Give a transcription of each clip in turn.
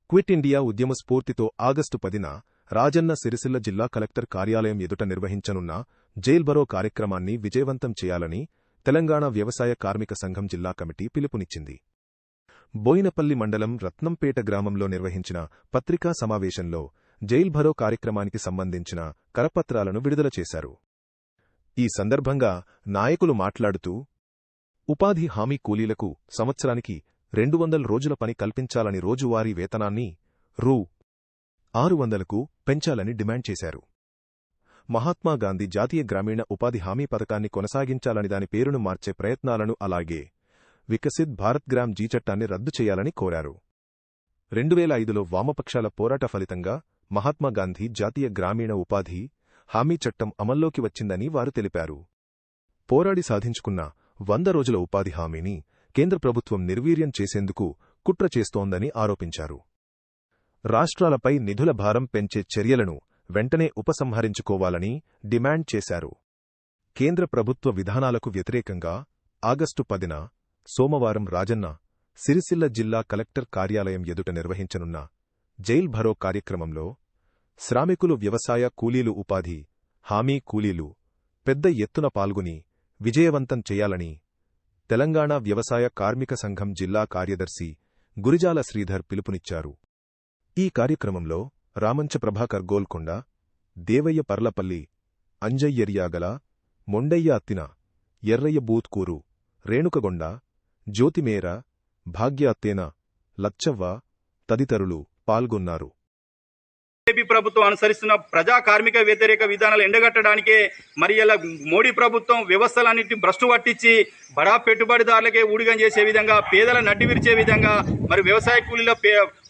Quit India ఉద్యమ స్ఫూర్తితో August 10న Rajanna Sircilla జిల్లా కలెక్టర్ కార్యాలయం ఎదుట నిర్వహించనున్న జైల్ భరో కార్యక్రమాన్ని విజయవంతం చేయాలని తెలంగాణ వ్యవసాయ కార్మిక సంఘం జిల్లా కమిటీ పిలుపునిచ్చింది. బోయినపల్లి మండలం రత్నంపేట గ్రామంలో నిర్వహించిన పత్రికా సమావేశంలో జైల్ భరో కార్యక్రమానికి సంబంధించిన కరపత్రాలను విడుదల చేశారు. ఈ సందర్భంగా నాయకులు మాట్లాడుతూ ఉపాధి హామీ కూలీలకు సంవత్సరానికి 200 రోజుల పని కల్పించాలని, రోజువారీ వేతనాన్ని రూ. 600కు పెంచాలని డిమాండ్ చేశారు. మహాత్మాగాంధీ జాతీయ గ్రామీణ ఉపాధి హామీ పథకాన్ని కొనసాగించాలని, దాని పేరును మార్చే ప్రయత్నాలను, అలాగే వికసిత్ భారత్ గ్రామ్ జీ చట్టాన్ని రద్దు చేయాలని కోరారు. 2005లో వామపక్షాల పోరాట ఫలితంగా మహాత్మాగాంధీ జాతీయ గ్రామీణ ఉపాధి హామీ చట్టం అమల్లోకి వచ్చిందని వారు తెలిపారు. పోరాడి సాధించుకున్న 100 రోజుల ఉపాధి హామీని కేంద్ర ప్రభుత్వం నిర్వీర్యం చేసేందుకు కుట్ర చేస్తోందని ఆరోపించారు. రాష్ట్రాలపై నిధుల భారం పెంచే చర్యలను వెంటనే ఉపసంహరించుకోవాలని డిమాండ్ చేశారు. కేంద్ర ప్రభుత్వ విధానాలకు వ్యతిరేకంగా ఆగస్టు 10న సోమవారం రాజన్న సిరిసిల్ల జిల్లా కలెక్టర్ కార్యాలయం ఎదుట నిర్వహించనున్న జైల్ భరో కార్యక్రమంలో శ్రామికులు, వ్యవసాయ కూలీలు, ఉపాధి హామీ కూలీలు పెద్ద ఎత్తున పాల్గొని విజయవంతం చేయాలని తెలంగాణ వ్యవసాయ కార్మిక సంఘం జిల్లా కార్యదర్శి గురిజాల శ్రీధర్ పిలుపునిచ్చారు. ఈ కార్యక్రమంలో రామంచ ప్రభాకర్ గోల్కొండ, దేవయ్య పర్లపల్లి, అంజయ్యర్యాగల, మొండయ్య అత్తిన, ఎర్రయ్య బూత్కూరు, రేణుకగొండ, జ్యోతిమేర, భాగ్య అత్తేన, లచ్చవ్వ తదితరులు పాల్గొన్నారు. బీజేపీ ప్రభుత్వం అనుసరిస్తున్న ప్రజా కార్మిక వ్యతిరేక విధానాలు ఎండగట్టడానికే మరి ఇలా మోడీ ప్రభుత్వం వ్యవస్థలన్నింటినీ భ్రష్టు పట్టించి బడా పెట్టుబడిదారులకే ఊడిగం చేసే విధంగా, పేదల నడ్డి విరిచే విధంగా, మరి వ్యవసాయ కూలీల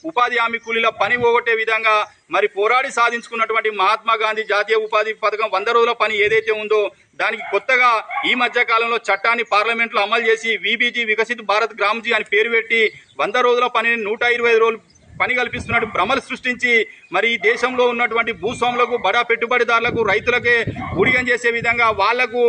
ఉపాధి హామీ కూలీల పని పోగొట్టే విధంగా మరి పోరాడి సాధించుకున్నటువంటి మహాత్మాగాంధీ జాతీయ ఉపాధి పథకం 100 రోజుల పని ఏదైతే ఉందో దానికి కొత్తగా ఈ మధ్య కాలంలో చట్టాన్ని పార్లమెంట్లో అమలు చేసి వీబీజీ వికసిత్ భారత్ గ్రామ్ జీ అని పేరు పెట్టి 100 రోజుల పనిని 125 రోజులు పని కల్పిస్తున్నట్టు భ్రమలు సృష్టించి మరి ఈ దేశంలో ఉన్నటువంటి భూస్వాములకు, బడా పెట్టుబడిదారులకు, రైతులకే ఊడిగం చేసే విధంగా, వాళ్లకు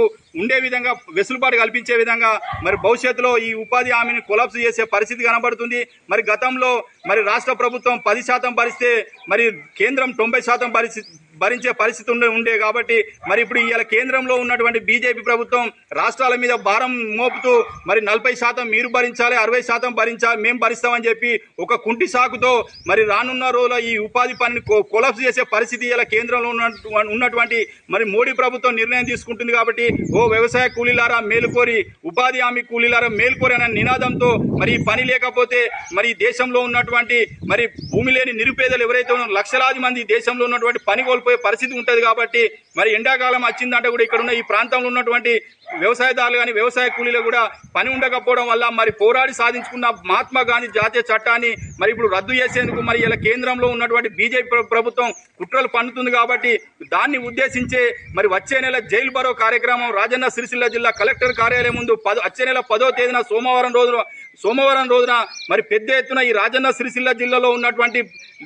ఉండే విధంగా వెసులుబాటు కల్పించే విధంగా మరి భవిష్యత్తులో ఈ ఉపాధి హామీని కొలాప్స్ చేసే పరిస్థితి కనబడుతుంది. మరి గతంలో మరి రాష్ట్ర ప్రభుత్వం 10% భరిస్తే మరి కేంద్రం 90% భరించే పరిస్థితి ఉండే కాబట్టి మరి ఇప్పుడు ఇవాళ కేంద్రంలో ఉన్నటువంటి బీజేపీ ప్రభుత్వం రాష్ట్రాల మీద భారం మోపుతూ మరి 40% మీరు భరించాలి, 60% భరించాలి, మేము భరిస్తామని చెప్పి ఒక కుంటి సాకుతో మరి రానున్న రోజుల్లో ఈ ఉపాధి పనిని కొలాప్స్ చేసే పరిస్థితి ఇలా కేంద్రంలో ఉన్నటువంటి మరి మోడీ ప్రభుత్వం నిర్ణయం తీసుకుంటుంది. కాబట్టి ఓ వ్యవసాయ కూలీలారా మేలుకోరి, ఉపాధి హామీ కూలీలారా మేలుకోరి అనే నినాదంతో మరి పని లేకపోతే మరి దేశంలో ఉన్నటువంటి మరి భూమి లేని నిరుపేదలు ఎవరైతే ఉన్నారో లక్షలాది మంది దేశంలో ఉన్నటువంటి పని కోల్పోయే పరిస్థితి ఉంటుంది. కాబట్టి మరి ఎండాకాలం వచ్చిందంటే కూడా ఇక్కడ ఉన్న ఈ ప్రాంతంలో ఉన్నటువంటి వ్యవసాయదారులు కానీ వ్యవసాయ కూలీలు కూడా పని ఉండకపోవడం వల్ల మరి పోరాడి సాధించుకున్న మహాత్మా గాంధీ జాతీయ చట్టాన్ని మరి ఇప్పుడు రద్దు చేసేందుకు మరి ఇలా కేంద్రంలో ఉన్నటువంటి బీజేపీ ప్రభుత్వం కుట్రలు పన్నుతుంది. కాబట్టి దాన్ని ఉద్దేశించే మరి వచ్చే నెల జైల్ భరో కార్యక్రమం రాజన్న సిరిసిల్ల జిల్లా కలెక్టర్ కార్యాలయం ముందు వచ్చే నెల 10వ తేదీన సోమవారం రోజున మరి పెద్ద ఎత్తున ఈ రాజన్న సిరిసిల్ల జిల్లాలో ఉన్నటువంటి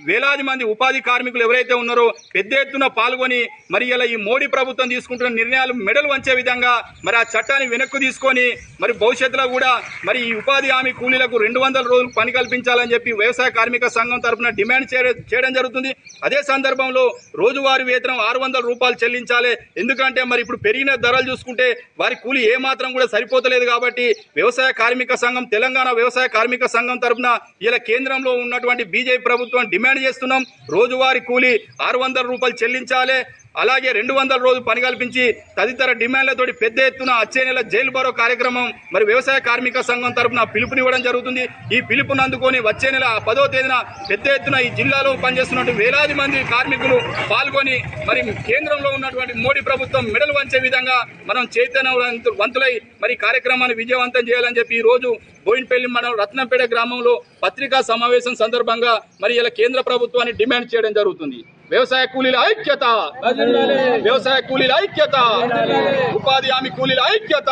వేలాది మంది ఉపాధి కార్మికులు ఎవరైతే ఉన్నారో పెద్ద ఎత్తున పాల్గొని మరి ఇలా ఈ మోడీ ప్రభుత్వం తీసుకుంటున్న నిర్ణయాలు మెడలు వంచే విధంగా మరి ఆ చట్టాన్ని వెనక్కు తీసుకొని మరి భవిష్యత్తులో కూడా మరి ఈ ఉపాధి హామీ కూలీలకు 200 రోజులు పని కల్పించాలని చెప్పి వ్యవసాయ కార్మిక సంఘం తరఫున డిమాండ్ చేయడం జరుగుతుంది. అదే సందర్భంలో రోజువారీ వేతనం 600 రూపాయలు చెల్లించాలి. ఎందుకంటే మరి ఇప్పుడు పెరిగిన ధరలు చూసుకుంటే వారి కూలీ ఏమాత్రం కూడా సరిపోతలేదు. కాబట్టి వ్యవసాయ కార్మిక సంఘం, తెలంగాణ వ్యవసాయ కార్మిక సంఘం తరఫున ఇలా కేంద్రంలో ఉన్నటువంటి బీజేపీ ప్రభుత్వం డిమాండ్ చేస్తున్నాం. రోజువారీ కూలీ 600 రూపాయలు చెల్లించాలి, అలాగే 200 రోజులు పని కల్పించి తదితర డిమాండ్లతోటి పెద్ద ఎత్తున వచ్చే నెల జైలు భరో కార్యక్రమం మరి వ్యవసాయ కార్మిక సంఘం తరఫున పిలుపునివ్వడం జరుగుతుంది. ఈ పిలుపుని అందుకొని వచ్చే నెల 10వ తేదీన పెద్ద ఎత్తున ఈ జిల్లాలో పనిచేస్తున్నటువంటి వేలాది మంది కార్మికులు పాల్గొని మరి కేంద్రంలో ఉన్నటువంటి మోడీ ప్రభుత్వం మెడలు వంచే విధంగా మనం చైతన్యవంతులై మరి కార్యక్రమాన్ని విజయవంతం చేయాలని చెప్పి ఈ రోజు బోయినపల్లి మండలం రత్నంపేట గ్రామంలో పత్రికా సమావేశం సందర్భంగా మరి ఇలా కేంద్ర ప్రభుత్వాన్ని డిమాండ్ చేయడం జరుగుతుంది. వ్యవసాయ కూలీల ఐక్యత, వ్యవసాయ కూలీల ఐక్యత, ఉపాధి హామీ కూలీల ఐక్యత.